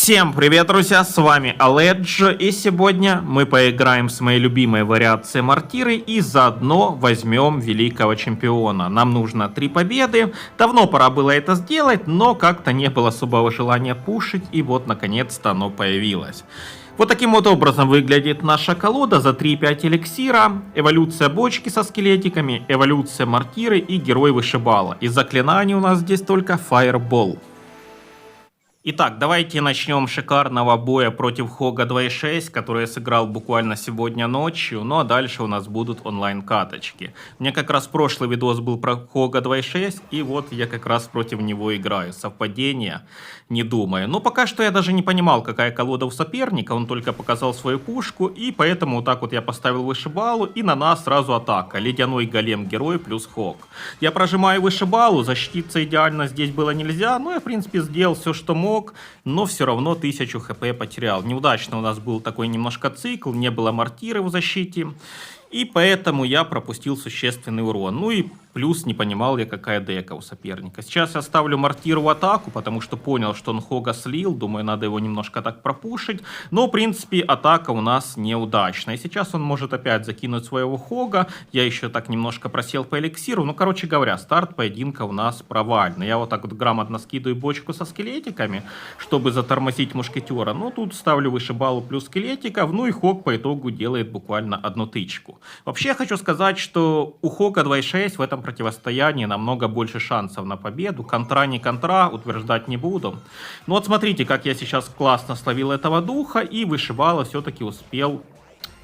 Всем привет, друзья, с вами Оледж, и сегодня мы поиграем с моей любимой вариацией Мортиры и заодно возьмем великого чемпиона. Нам нужно 3 победы, давно пора было это сделать, но как-то не было особого желания пушить, и вот наконец-то оно появилось. Вот таким вот образом выглядит наша колода за 3-5 эликсира, эволюция бочки со скелетиками, эволюция Мортиры и герой вышибала. Из заклинаний у нас здесь только Fireball. Итак, давайте начнем с шикарного боя против Хога 2.6, который я сыграл буквально сегодня ночью, ну а дальше у нас будут онлайн-каточки. У меня как раз прошлый видос был про Хога 2.6, и вот я как раз против него играю. Совпадение? Не думаю. Но пока что я даже не понимал, какая колода у соперника, он только показал свою пушку, и поэтому вот так вот я поставил вышибалу, и на нас сразу атака. Ледяной голем герой плюс Хог. Я прожимаю вышибалу, защититься идеально здесь было нельзя, но я в принципе сделал все, что мог. Но все равно 1000 хп потерял. Неудачно у нас был такой немножко цикл, не было мортиры в защите. И поэтому я пропустил существенный урон. Ну и плюс не понимал я, какая дека у соперника. Сейчас я ставлю мортиру в атаку, потому что понял, что он Хога слил. Думаю, надо его немножко так пропушить. Но, в принципе, атака у нас неудачная. И сейчас он может опять закинуть своего Хога. Я еще так немножко просел по эликсиру. Ну, короче говоря, старт поединка у нас провальный. Я вот так вот грамотно скидываю бочку со скелетиками, чтобы затормозить мушкетера. Ну, тут ставлю вышибалу плюс скелетиков. Ну и Хог по итогу делает буквально одну тычку. Вообще, я хочу сказать, что у Хога 2.6 в этом противостоянии намного больше шансов на победу. Контра не контра, утверждать не буду. Но вот смотрите, как я сейчас классно словил этого духа, и вышибала все-таки успел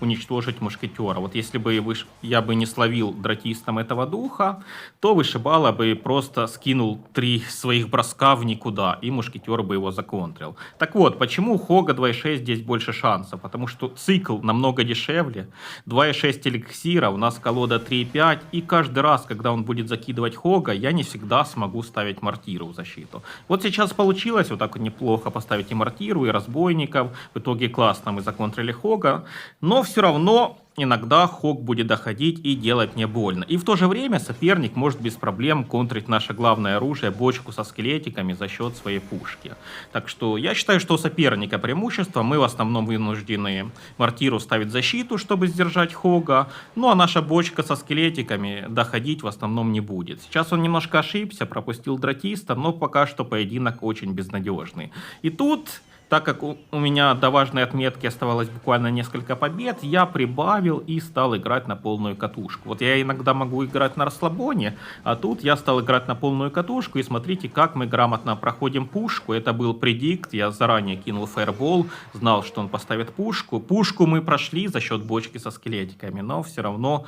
уничтожить мушкетера. Вот если бы я бы не словил дратистом этого духа, то вышибала бы просто скинул 3 своих броска в никуда, и мушкетер бы его законтрил. Так вот, почему у Хога 2.6 здесь больше шансов? Потому что цикл намного дешевле, 2.6 эликсира, у нас колода 3.5, и каждый раз, когда он будет закидывать Хога, я не всегда смогу ставить мортиру в защиту. Вот сейчас получилось вот так вот неплохо поставить и мортиру, и разбойников, в итоге классно мы законтрили Хога, но все равно иногда Хог будет доходить и делать мне больно. И в то же время соперник может без проблем контрить наше главное оружие, бочку со скелетиками, за счет своей пушки. Так что я считаю, что у соперника преимущество. Мы в основном вынуждены мортиру ставить в защиту, чтобы сдержать Хога. Ну а наша бочка со скелетиками доходить в основном не будет. Сейчас он немножко ошибся, пропустил дратиста, но пока что поединок очень безнадежный. И тут, так как у меня до важной отметки оставалось буквально несколько побед, я прибавил и стал играть на полную катушку. Вот я иногда могу играть на расслабоне, а тут я стал играть на полную катушку. И смотрите, как мы грамотно проходим пушку. Это был предикт, я заранее кинул фаербол, знал, что он поставит пушку. Пушку мы прошли за счет бочки со скелетиками, но все равно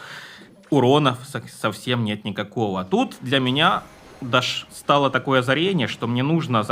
урона совсем нет никакого. Тут для меня даже стало такое озарение, что мне нужно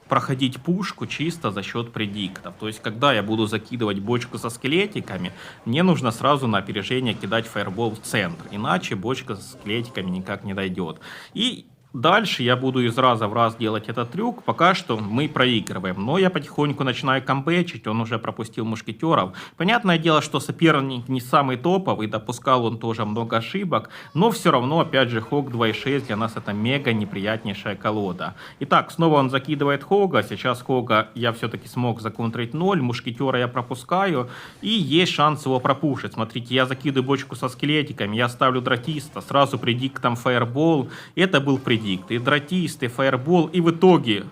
проходить пушку чисто за счет предиктов. То есть, когда я буду закидывать бочку со скелетиками, мне нужно сразу на опережение кидать фаербол в центр. Иначе бочка со скелетиками никак не дойдет. И дальше я буду из раза в раз делать этот трюк. Пока что мы проигрываем. Но я потихоньку начинаю камбэчить. Он уже пропустил мушкетеров. Понятное дело, что соперник не самый топовый. Допускал он тоже много ошибок. Но все равно, опять же, Хог 2.6 для нас это мега неприятнейшая колода. Итак, снова он закидывает Хога. Сейчас Хога я все-таки смог законтрить 0. Мушкетера я пропускаю. И есть шанс его пропушить. Смотрите, я закидываю бочку со скелетиками. Я ставлю дратиста. Сразу предиктом фаербол. Это был предикт. И дратист, и фаербол, и в итоге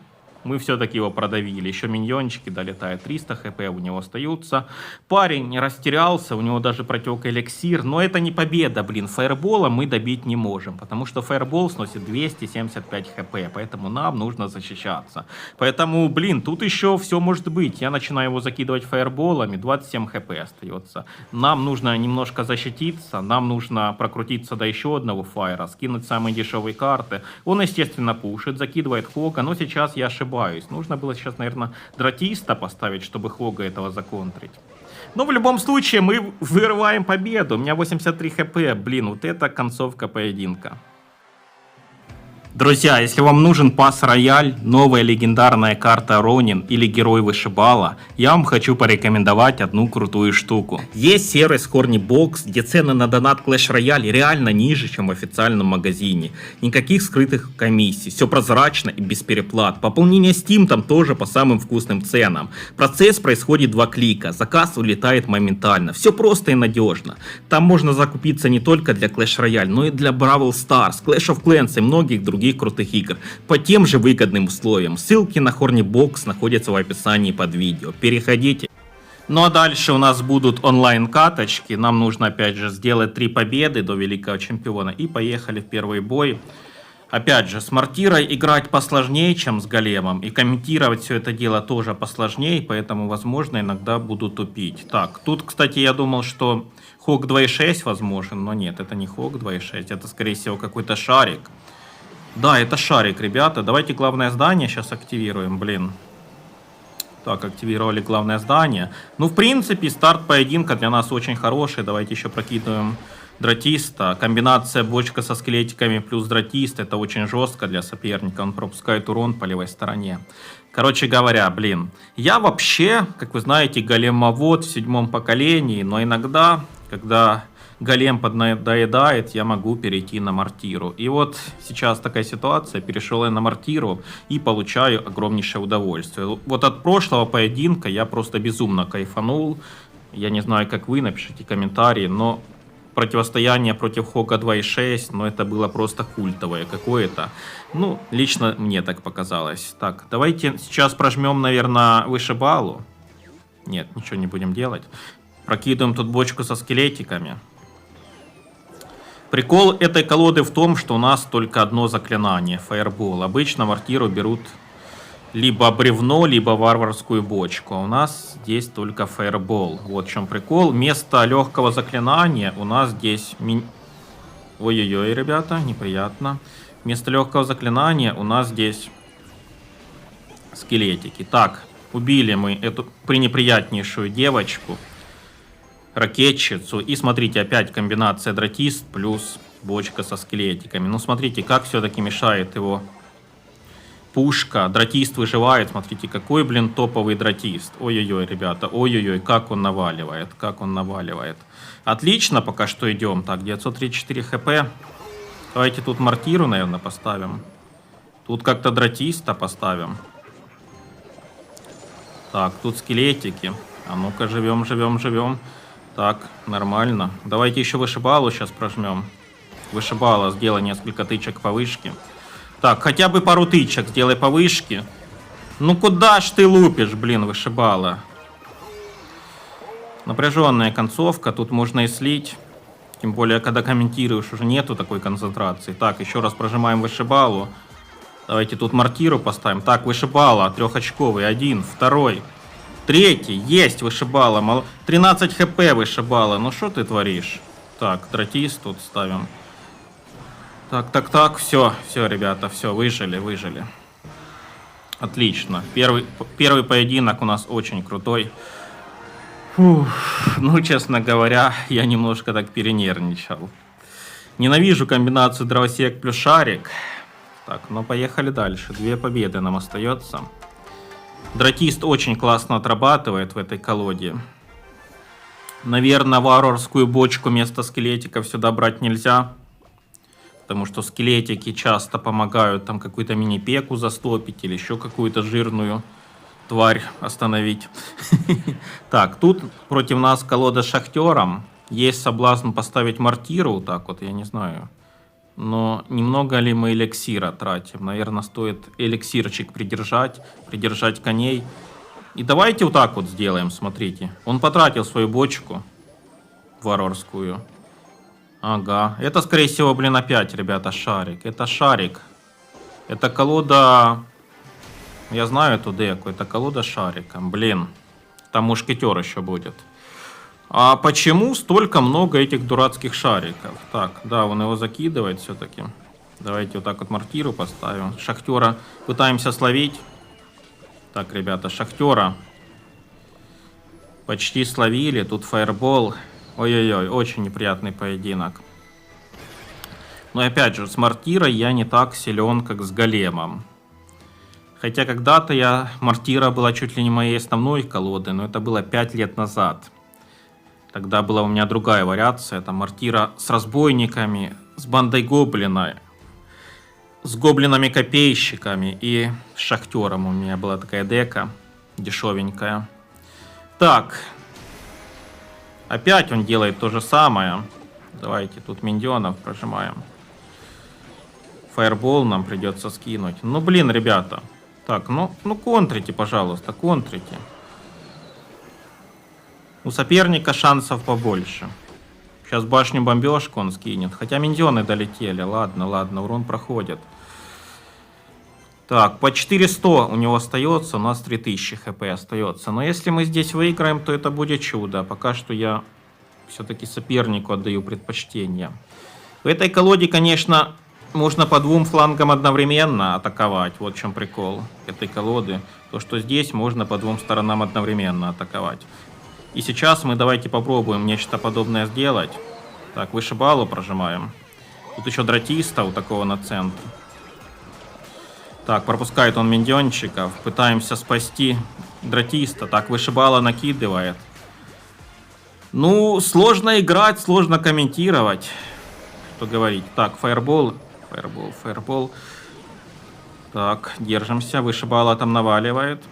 мы все-таки его продавили. Еще миньончики долетают, 300 хп у него остаются. Парень не растерялся, у него даже протек эликсир. Но это не победа, блин. Фаербола мы добить не можем, потому что фаербол сносит 275 хп, поэтому нам нужно защищаться. Поэтому, блин, тут еще все может быть. Я начинаю его закидывать фаерболами, 27 хп остается. Нам нужно немножко защититься, нам нужно прокрутиться до еще одного фаера, скинуть самые дешевые карты. Он, естественно, пушит, закидывает Хога, но сейчас я ошибаюсь. Нужно было сейчас, наверное, дратиста поставить, чтобы Хога этого законтрить. Но в любом случае мы вырываем победу. У меня 83 хп. Блин, вот это концовка поединка. Друзья, если вам нужен пас Рояль, новая легендарная карта Ронин или герой Вышибала, я вам хочу порекомендовать одну крутую штуку. Есть сервис Hornybox, где цены на донат Clash Royale реально ниже, чем в официальном магазине. Никаких скрытых комиссий, все прозрачно и без переплат. Пополнение Steam там тоже по самым вкусным ценам. Процесс происходит 2 клика, заказ улетает моментально. Все просто и надежно. Там можно закупиться не только для Clash Royale, но и для Brawl Stars, Clash of Clans и многих других крутых игр по тем же выгодным условиям. Ссылки на Hornybox находятся в описании под видео. Переходите. Ну а дальше у нас будут онлайн-каточки. Нам нужно опять же сделать 3 победы до великого чемпиона. И поехали в первый бой. Опять же, с Мортирой играть посложнее, чем с Големом. И комментировать все это дело тоже посложнее. Поэтому, возможно, иногда буду тупить. Так, тут, кстати, я думал, что Хок 2.6 возможен. Но нет, это не Хок 2.6. Это, скорее всего, какой-то шарик. Да, это шарик, ребята. Давайте главное здание сейчас активируем, блин. Так, активировали главное здание. Ну, в принципе, старт поединка для нас очень хороший. Давайте еще прокидываем Дратиста. Комбинация бочка со скелетиками плюс Дратист. Это очень жестко для соперника. Он пропускает урон по левой стороне. Короче говоря, блин. Я вообще, как вы знаете, големовод в 7-м поколении. Но иногда, когда голем поднадоедает, я могу перейти на Мортиру. И вот сейчас такая ситуация, перешел я на Мортиру и получаю огромнейшее удовольствие. Вот от прошлого поединка я просто безумно кайфанул. Я не знаю, как вы, напишите комментарии, но противостояние против Хока 2.6, но это было просто культовое какое-то. Ну, лично мне так показалось. Так, давайте сейчас прожмем, наверное, Вышибалу. Нет, ничего не будем делать. Прокидываем тут бочку со скелетиками. Прикол этой колоды в том, что у нас только одно заклинание, Фаербол. Обычно Мортиру берут либо бревно, либо варварскую бочку. А у нас здесь только Фаербол. Вот в чем прикол. Вместо легкого заклинания у нас здесь... Ой-ой-ой, ребята, неприятно. Вместо легкого заклинания у нас здесь скелетики. Так, убили мы эту пренеприятнейшую девочку. Ракетчицу. И смотрите, опять комбинация Дратист плюс бочка со скелетиками. Ну, смотрите, как все-таки мешает его пушка. Дратист выживает. Смотрите, какой, блин, топовый Дратист. Ой-ой-ой, ребята. Ой-ой-ой, как он наваливает. Как он наваливает. Отлично, пока что идем. Так, 934 хп. Давайте тут Мортиру, наверное, поставим. Тут как-то Дратиста поставим. Так, тут скелетики. А ну-ка, живем, живем, живем. Так, нормально. Давайте еще Вышибалу сейчас прожмем. Вышибала, сделай несколько тычек по вышке. Так, хотя бы пару тычек сделай по вышке. Ну куда ж ты лупишь, блин, Вышибала? Напряженная концовка, тут можно и слить. Тем более, когда комментируешь, уже нету такой концентрации. Так, еще раз прожимаем Вышибалу. Давайте тут Мортиру поставим. Так, Вышибала, 3-очковый, 1, 2. 3, есть Вышибала, 13 хп Вышибала, ну что ты творишь? Так, Дратист тут ставим. Так, все, ребята, все, выжили. Отлично, первый поединок у нас очень крутой. Фух, ну, честно говоря, я немножко так перенервничал. Ненавижу комбинацию дровосек плюс шарик. Так, ну поехали дальше, 2 победы нам остается. Дратист очень классно отрабатывает в этой колоде. Наверное, варварскую бочку вместо скелетиков сюда брать нельзя. Потому что скелетики часто помогают там какую-то мини-пеку застопить или еще какую-то жирную тварь остановить. Так, тут против нас колода с Шахтером. Есть соблазн поставить Мортиру, так вот, я не знаю. Но немного ли мы эликсира тратим? Наверное, стоит эликсирчик придержать коней. И давайте вот так вот сделаем, смотрите. Он потратил свою бочку варварскую. Ага, это, скорее всего, блин, опять, ребята, шарик. Это шарик. Это колода... Я знаю эту деку, это колода шариком. Блин, там мушкетер еще будет. А почему столько много этих дурацких шариков? Так, да, он его закидывает все-таки. Давайте вот так вот Мортиру поставим. Шахтера пытаемся словить. Так, ребята, Шахтера почти словили. Тут Фаербол. Ой-ой-ой, очень неприятный поединок. Но опять же, с мортирой я не так силен, как с големом. Хотя когда-то мортира была чуть ли не моей основной колодой, но это было 5 лет назад. Тогда была у меня другая вариация, это мортира с разбойниками, с бандой гоблина, с гоблинами-копейщиками и с шахтером у меня была такая дека, дешевенькая. Так, опять он делает то же самое. Давайте тут миньонов прожимаем. Фаербол нам придется скинуть. Ну блин, ребята. Так, ну контрите, пожалуйста, контрите. У соперника шансов побольше. Сейчас башню-бомбежку он скинет. Хотя миньоны долетели. Ладно, урон проходит. Так, по 400 у него остается. У нас 3000 хп остается. Но если мы здесь выиграем, то это будет чудо. Пока что я все-таки сопернику отдаю предпочтение. В этой колоде, конечно, можно по двум флангам одновременно атаковать. Вот в чем прикол этой колоды. То, что здесь можно по двум сторонам одновременно атаковать. И сейчас мы давайте попробуем нечто подобное сделать. Так, вышибалу прожимаем. Тут еще дратиста у такого на центре. Так, пропускает он миньончиков. Пытаемся спасти дратиста. Так, вышибала накидывает. Ну, сложно играть, сложно комментировать. Что говорить. Так, фаербол. Фаербол. Так, держимся. Вышибала там наваливает.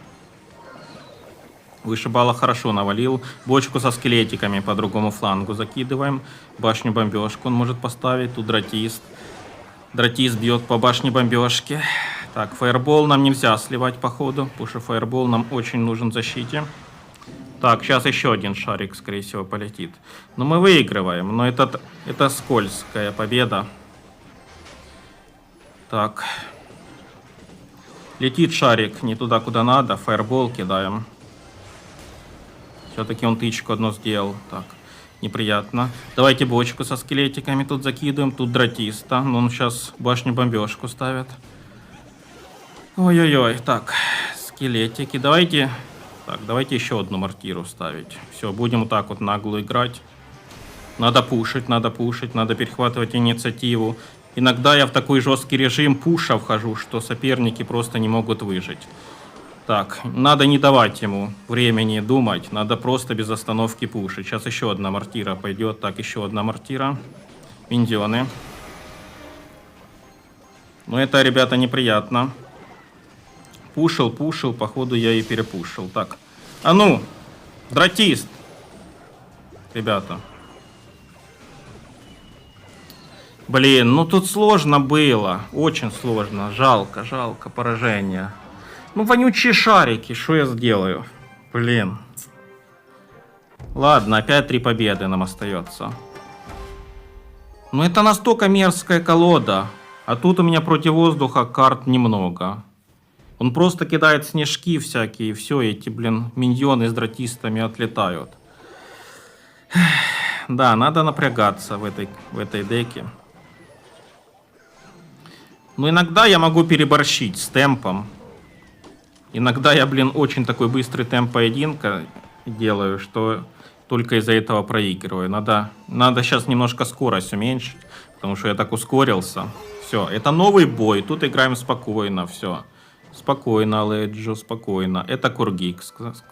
Вышибала хорошо навалил. Бочку со скелетиками по другому флангу закидываем. Башню-бомбежку он может поставить. Тут дратист. Дратист бьет по башне-бомбежке. Так, фаербол нам нельзя сливать походу. Потому что фаербол нам очень нужен в защите. Так, сейчас еще один шарик, скорее всего, полетит. Но мы выигрываем. Но это скользкая победа. Так. Летит шарик не туда, куда надо. Фаербол кидаем. Все-таки он тычку одну сделал. Так, неприятно. Давайте бочку со скелетиками тут закидываем. Тут дратиста. Но он сейчас башню-бомбежку ставит. Ой-ой-ой. Так, скелетики. Давайте еще одну мортиру ставить. Все, будем вот так вот нагло играть. Надо пушить, надо перехватывать инициативу. Иногда я в такой жесткий режим пуша вхожу, что соперники просто не могут выжить. Так, надо не давать ему времени думать, надо просто без остановки пушить. Сейчас еще одна мортира пойдет. Так, еще одна мортира. Миньоны. Ну это, ребята, неприятно. Пушил, походу я и перепушил. Так, а ну, дратист. Ребята. Блин, ну тут сложно было. Очень сложно. Жалко поражение. Ну, вонючие шарики, что я сделаю? Блин. Ладно, опять 3 победы нам остается. Ну, это настолько мерзкая колода. А тут у меня против воздуха карт немного. Он просто кидает снежки всякие, и все, эти, блин, миньоны с дратистами отлетают. Да, надо напрягаться в этой деке. Но иногда я могу переборщить с темпом. Иногда я, блин, очень такой быстрый темп поединка делаю, что только из-за этого проигрываю. Надо сейчас немножко скорость уменьшить, потому что я так ускорился. Все, это новый бой, тут играем спокойно, все. Спокойно, Леджо, спокойно. Это Кургик,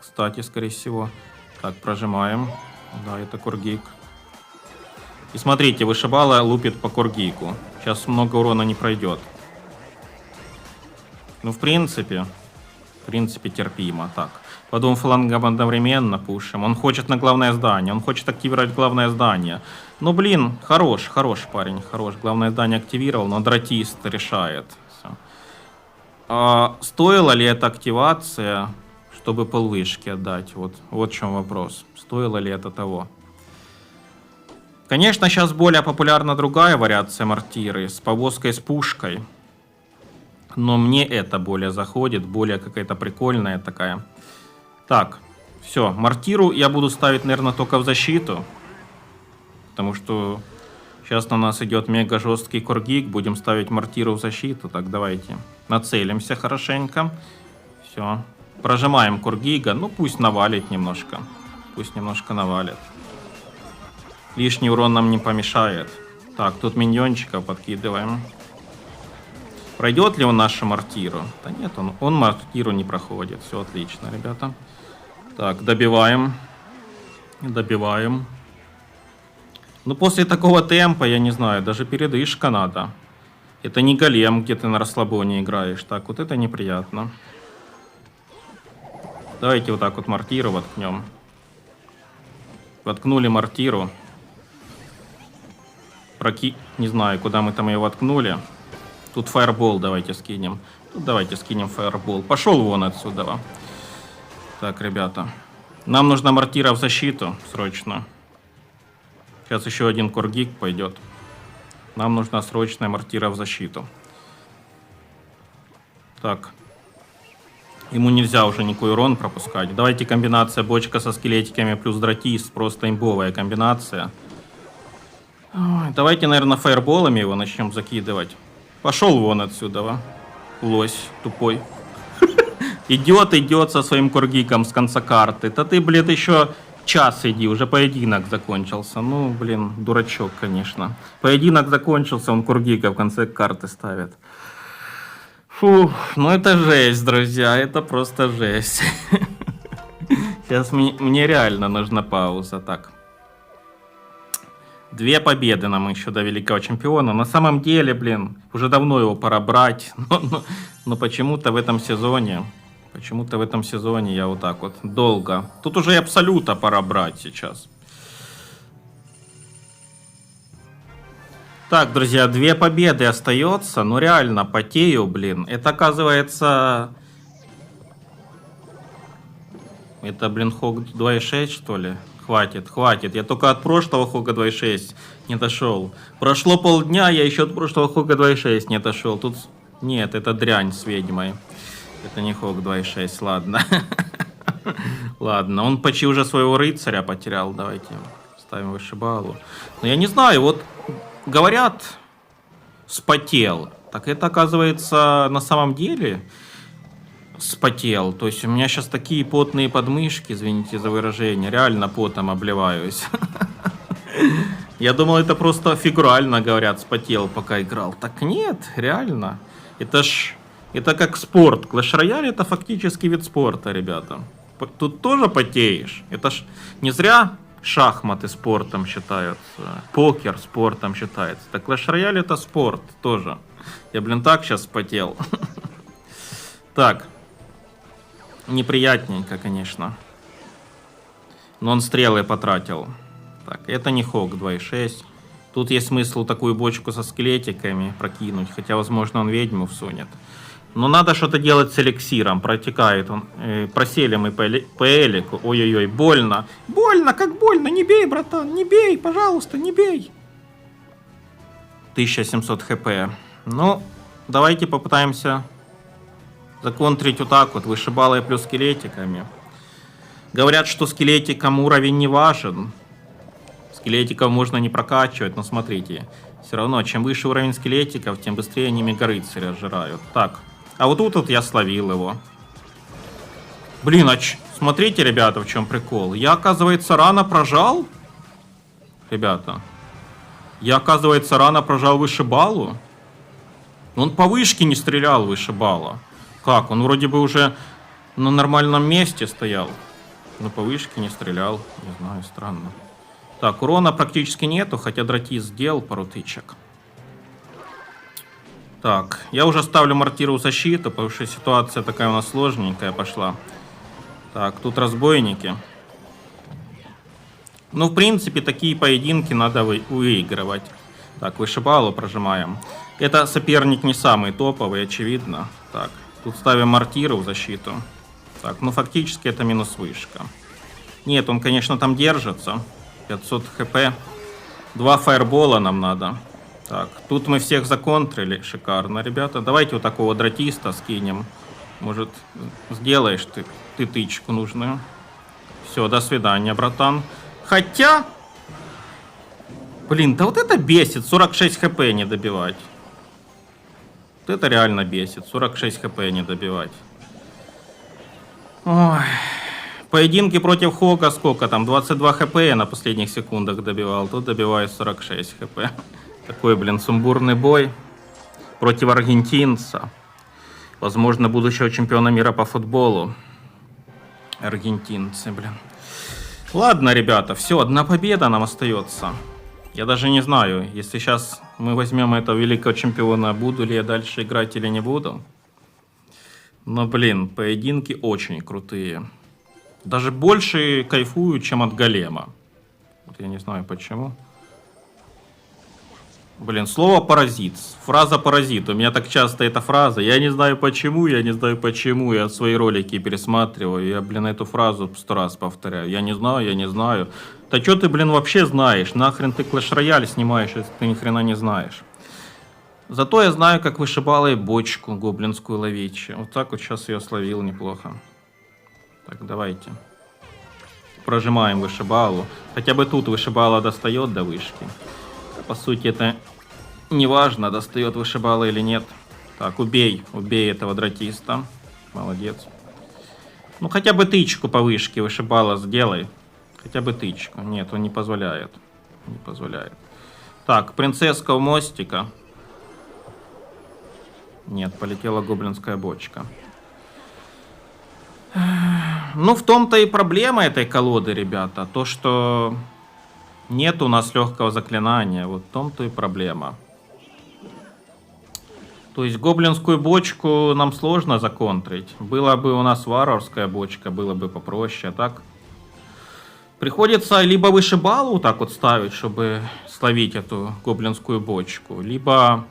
кстати, скорее всего. Так, прожимаем. Да, это Кургик. И смотрите, вышибала лупит по Кургику. Сейчас много урона не пройдет. Ну, в принципе терпимо. Так, по двум флангам одновременно пушим. Он хочет на главное здание. Он хочет активировать главное здание. Ну, блин, хорош парень, хорош. Главное здание активировал, но дратист решает. А стоила ли эта активация, чтобы полвышки отдать? Вот в чем вопрос. Стоило ли это того? Конечно, сейчас более популярна другая вариация мортиры с повозкой с пушкой. Но мне это более заходит, более какая-то прикольная такая. Так, все, мортиру я буду ставить, наверное, только в защиту. Потому что сейчас на нас идет мега жесткий Кургик. Будем ставить мортиру в защиту. Так, давайте нацелимся хорошенько. Все, прожимаем Кургига. Ну, пусть навалит немножко. Пусть немножко навалит. Лишний урон нам не помешает. Так, тут миньончиков подкидываем. Пройдет ли он нашу мортиру? Да нет, он мортиру не проходит. Все отлично, ребята. Так, добиваем. Добиваем. Ну, после такого темпа, я не знаю, даже передышка надо. Это не голем, где ты на расслабоне играешь. Так, вот это неприятно. Давайте вот так вот мортиру воткнем. Воткнули мортиру. Не знаю, куда мы там ее воткнули. Тут фаербол давайте скинем. Тут давайте скинем фаербол. Пошел вон отсюда. Так, ребята. Нам нужна мортира в защиту. Срочно. Сейчас еще один коргик пойдет. Нам нужна срочная мортира в защиту. Так. Ему нельзя уже никакой урон пропускать. Давайте комбинация бочка со скелетиками плюс дратист. Просто имбовая комбинация. Ой, давайте, наверное, фаерболами его начнем закидывать. Пошел вон отсюда, лось тупой. Идет со своим коргиком с конца карты. Да ты, блин, еще час иди, уже поединок закончился. Ну, блин, дурачок, конечно. Поединок закончился, он коргика в конце карты ставит. Фух, ну это жесть, друзья, это просто жесть. Сейчас мне реально нужна пауза, так. 2 победы нам еще до великого чемпиона. На самом деле, блин, уже давно его пора брать. Но почему-то в этом сезоне... Почему-то в этом сезоне я вот так вот долго... Тут уже и абсолюта пора брать сейчас. Так, друзья, 2 победы остается. Ну реально, потею, блин. Это оказывается... Это, блин, Хог 2.6, что ли? Хватит, хватит. Я только от прошлого Хога 2.6 не дошел. Прошло полдня, я еще от прошлого Хога 2.6 не дошел. Тут... Нет, это дрянь с ведьмой. Это не Хог 2.6, ладно. Ладно, он почти уже своего рыцаря потерял. Давайте ставим вышибалу. Но я не знаю, вот говорят, спотел. Так это, оказывается, на самом деле... спотел. То есть у меня сейчас такие потные подмышки, извините за выражение, реально потом обливаюсь. Я думал, это просто фигурально говорят, спотел, пока играл. Так нет, реально. Это как спорт. Clash Royale это фактически вид спорта, ребята. Тут тоже потеешь. Это ж не зря шахматы спортом считаются, покер спортом считается. Так Clash Royale это спорт тоже. Я, блин, так сейчас спотел. Так. Неприятненько, конечно. Но он стрелы потратил. Так, это не Хог 2.6. Тут есть смысл такую бочку со скелетиками прокинуть. Хотя, возможно, он ведьму всунет. Но надо что-то делать с эликсиром. Протекает он. Просели мы по элику. Ой-ой-ой, больно. Больно, как больно. Не бей, братан, не бей, пожалуйста, не бей. 1700 хп. Ну, давайте попытаемся... законтрить вот так вот, вышибалой плюс скелетиками. Говорят, что скелетикам уровень не важен. Скелетиков можно не прокачивать, но смотрите. Все равно, чем выше уровень скелетиков, тем быстрее они мега-рыцаря сжирают. Так, а вот тут вот я словил его. Блин, смотрите, ребята, в чем прикол. Я, оказывается, рано прожал. Ребята. Я, оказывается, рано прожал вышибалу. Он по вышке не стрелял вышибала. Как? Он вроде бы уже на нормальном месте стоял. Но по вышке не стрелял. Не знаю, странно. Так, урона практически нету, хотя дратист сделал пару тычек. Так, я уже ставлю мортиру в защиту, потому что ситуация такая у нас сложненькая пошла. Так, тут разбойники. Ну, в принципе, такие поединки надо выигрывать. Так, вышибалу прожимаем. Это соперник не самый топовый, очевидно. Так. Тут ставим мортиру в защиту. Так, ну фактически это минус вышка. Нет, он, конечно, там держится. 500 хп. 2 фаербола нам надо. Так, тут мы всех законтрили. Шикарно, ребята. Давайте вот такого дратиста скинем. Может, сделаешь ты тычку нужную. Все, до свидания, братан. Хотя... Блин, да вот это бесит. 46 хп не добивать. Вот это реально бесит. 46 хп не добивать. Ой. Поединки против Хога сколько там? 22 хп я на последних секундах добивал. Тут добиваю 46 хп. Такой, блин, сумбурный бой против аргентинца. Возможно, будущего чемпиона мира по футболу. Аргентинцы, блин. Ладно, ребята, все, одна победа нам остается. Я даже не знаю, если сейчас мы возьмем этого великого чемпиона, буду ли я дальше играть или не буду. Но, блин, поединки очень крутые. Даже больше кайфую, чем от голема. Вот я не знаю почему. Блин, слово паразит. Фраза паразит. У меня так часто эта фраза. Я не знаю почему. Я свои ролики пересматриваю. Я, блин, эту фразу 100 раз повторяю. Я не знаю. Да что ты, блин, вообще знаешь? Нахрен ты Clash Royale снимаешь, если ты ни хрена не знаешь. Зато я знаю, как вышибалой бочку гоблинскую ловить. Вот так вот сейчас ее словил неплохо. Так, давайте. Прожимаем вышибалу. Хотя бы тут вышибала достает до вышки. По сути, это не важно, достает вышибала или нет. Так, убей этого дратиста. Молодец. Ну, хотя бы тычку по вышке вышибала сделай. Хотя бы тычку. Нет, он не позволяет. Не позволяет. Так, принцесска у мостика. Нет, полетела гоблинская бочка. Ну, в том-то и проблема этой колоды, ребята. То, что нет у нас легкого заклинания. Вот в том-то и проблема. То есть гоблинскую бочку нам сложно законтрить. Была бы у нас варварская бочка, было бы попроще. А так приходится либо вышибалу так вот ставить, чтобы словить эту гоблинскую бочку, либо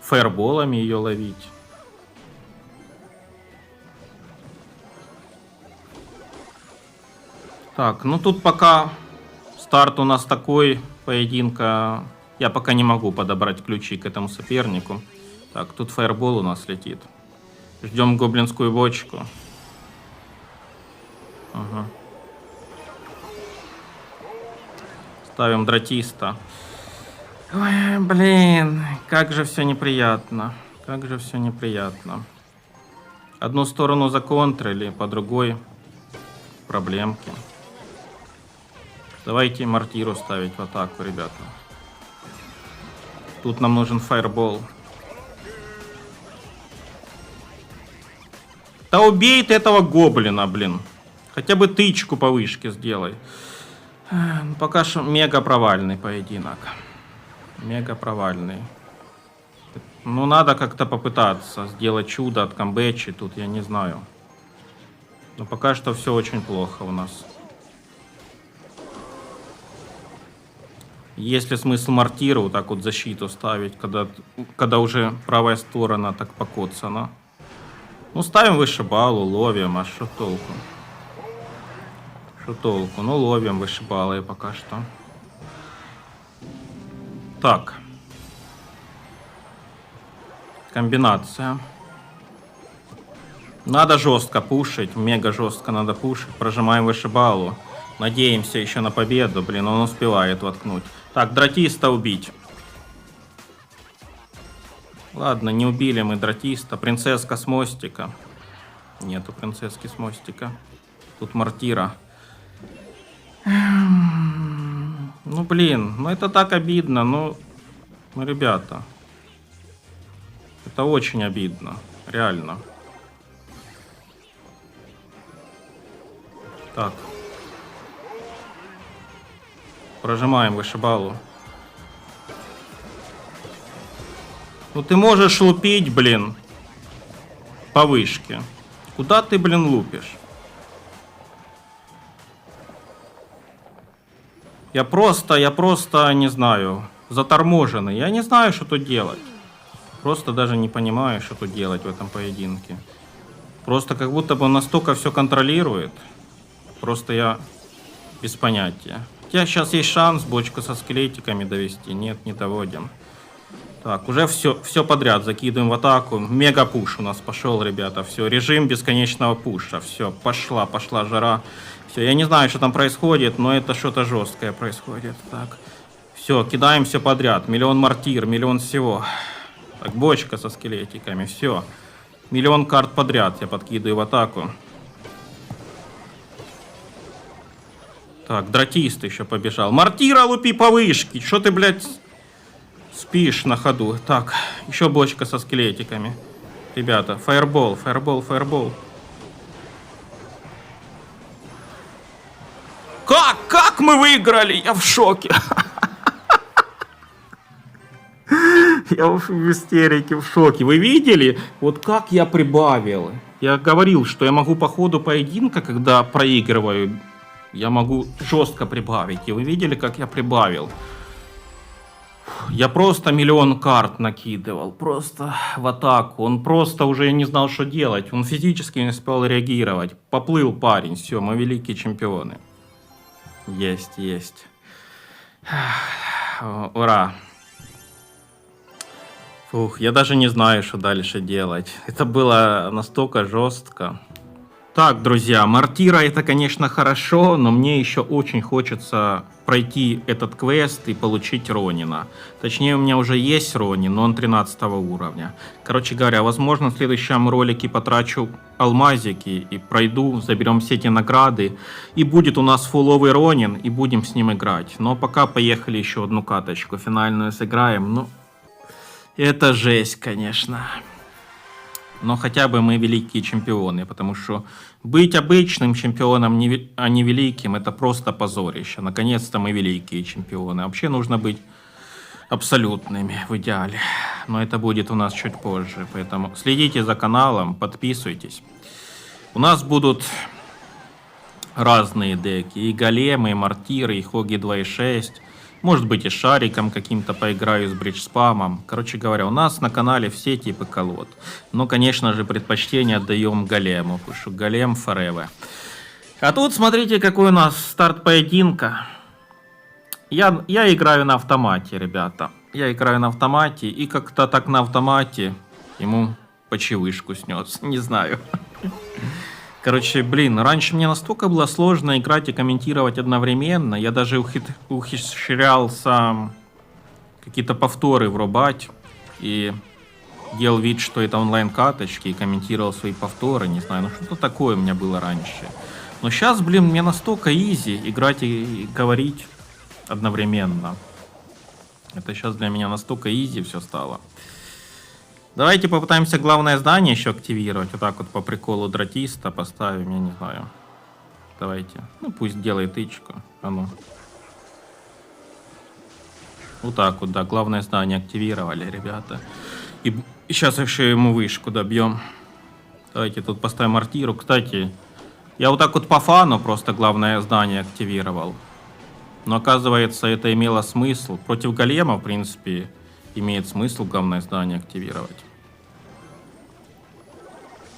фаерболами ее ловить. Так, ну тут пока старт у нас такой поединка. Я пока не могу подобрать ключи к этому сопернику. Так, тут фаербол у нас летит. Ждем гоблинскую бочку. Ага. Ставим дратиста. Ой, блин, как же все неприятно. Как же все неприятно. Одну сторону законтрили, по другой проблемки. Давайте мортиру ставить в атаку, ребята. Тут нам нужен фаербол. Да убей ты этого гоблина, блин. Хотя бы тычку по вышке сделай. Пока что мега провальный поединок. Мега провальный. Ну, надо как-то попытаться сделать чудо от камбэчи. Тут я не знаю. Но пока что все очень плохо у нас. Есть ли смысл мортиру вот так вот защиту ставить, когда уже правая сторона так покоцана? Ну, ставим вышибалу, ловим, а что толку? Что толку? Ну, ловим вышибалой пока что. Так. Комбинация. Надо жестко пушить, мега жестко надо пушить. Прожимаем вышибалу. Надеемся еще на победу. Блин, он успевает воткнуть. Так, дратиста убить. Ладно, не убили мы дратиста. Принцесска с мостика. Нету принцесски с мостика. Тут мортира. Ну, блин, ну это так обидно. Ну, ребята. Это очень обидно. Реально. Так. Прожимаем вышибалу. Ну ты можешь лупить, блин, по вышке. Куда ты, блин, лупишь? Я просто, не знаю, заторможенный. Я не знаю, что тут делать. Просто даже не понимаю, что тут делать в этом поединке. Просто как будто бы он настолько все контролирует. Просто я без понятия. Хотя сейчас есть шанс бочку со скелетиками довести. Нет, не доводим. Так, уже все подряд закидываем в атаку. Мега пуш у нас пошел, ребята. Все, режим бесконечного пуша. Все, пошла жара. Все, я не знаю, что там происходит, но это что-то жесткое происходит. Так, все, кидаем все подряд. Миллион мортир, миллион всего. Так, бочка со скелетиками, все. Миллион карт подряд я подкидываю в атаку. Так, дратист еще побежал. Мортира лупи по вышке. Что ты, блядь, Спишь на ходу. Так, еще бочка со скелетиками. Ребята, фаербол, фаербол, фаербол. Как мы выиграли? Я в шоке. Я в истерике, в шоке. Вы видели? Вот как я прибавил. Я говорил, что я могу по ходу поединка, когда проигрываю, я могу жестко прибавить. И вы видели, как я прибавил? Я просто миллион карт накидывал. Просто в атаку. Он просто уже не знал, что делать. Он физически не успел реагировать. Поплыл парень. Все, мы великие чемпионы. Есть, есть. Ура. Фух, я даже не знаю, что дальше делать. Это было настолько жестко. Так, друзья, мортира это, конечно, хорошо, но мне еще очень хочется пройти этот квест и получить Ронина. Точнее, у меня уже есть Ронин, но он 13 уровня. Короче говоря, возможно, в следующем ролике потрачу алмазики и пройду, заберем все эти награды. И будет у нас фуловый Ронин, и будем с ним играть. Но пока поехали еще одну каточку финальную сыграем. Ну, это жесть, конечно. Но хотя бы мы великие чемпионы, потому что быть обычным чемпионом, а не великим, это просто позорище. Наконец-то мы великие чемпионы. Вообще нужно быть абсолютными в идеале. Но это будет у нас чуть позже. Поэтому следите за каналом, подписывайтесь. У нас будут разные деки. И големы, и мортиры, и хоги 2.6. Может быть, и шариком каким-то поиграю с бридж-спамом. Короче говоря, у нас на канале все типы колод. Но, конечно же, предпочтение отдаем голему, потому что голем forever. А тут смотрите, какой у нас старт поединка. Я играю на автомате, ребята. Я играю на автомате, и как-то так на автомате ему почевышку снес. Не знаю. Короче, блин, раньше мне настолько было сложно играть и комментировать одновременно. Я даже ухищрялся какие-то повторы врубать. И делал вид, что это онлайн-каточки, и комментировал свои повторы. Не знаю, ну что-то такое у меня было раньше. Но сейчас, блин, мне настолько изи играть и говорить одновременно. Это сейчас для меня настолько изи все стало. Давайте попытаемся главное здание еще активировать. Вот так вот по приколу дратиста поставим, я не знаю. Давайте. Ну пусть делает тычку. А ну. Вот так вот, да. Главное здание активировали, ребята. И сейчас еще ему вышку добьем. Давайте тут поставим мортиру. Кстати, я вот так вот по фану просто главное здание активировал. Но оказывается, это имело смысл. Против голема, в принципе, имеет смысл главное здание активировать.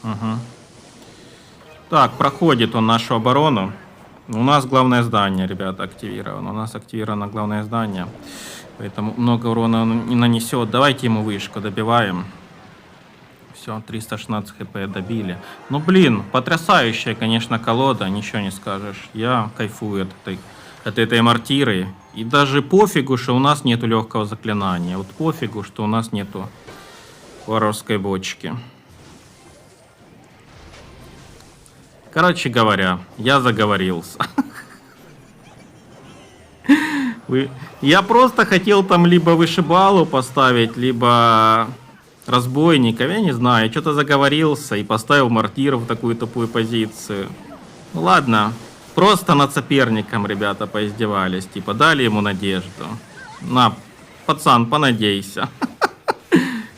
Угу. Так, проходит он нашу оборону. У нас главное здание, ребята, активировано. У нас активировано главное здание. Поэтому много урона он не нанесет. Давайте ему вышку добиваем. Все, 316 хп добили. Ну, блин, потрясающая, конечно, колода. Ничего не скажешь. Я кайфую от этой мортиры. И даже пофигу, что у нас нету легкого заклинания. Вот пофигу, что у нас нету воровской бочки. Короче говоря, я заговорился. Я просто хотел там либо вышибалу поставить, либо разбойников, я не знаю. Я что-то заговорился и поставил мортиру в такую тупую позицию. Ну ладно. Просто над соперником, ребята, поиздевались. Типа, дали ему надежду. На, пацан, понадейся.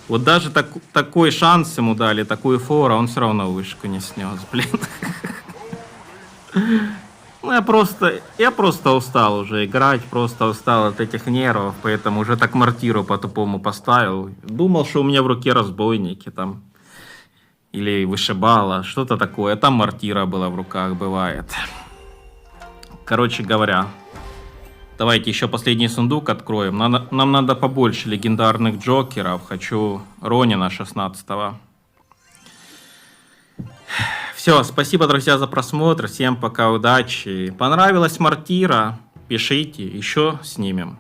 Вот даже такой шанс ему дали, такую фору, он все равно вышку не снес, блин. Ну, я просто устал уже играть, просто устал от этих нервов, поэтому уже так мортиру по-тупому поставил. Думал, что у меня в руке разбойники там. Или вышибала, что-то такое. Там мортира была в руках, бывает. Короче говоря, давайте еще последний сундук откроем. Нам надо побольше легендарных джокеров. Хочу Ронина 16-го. Все, спасибо, друзья, за просмотр. Всем пока, удачи. Понравилась мортира? Пишите, еще снимем.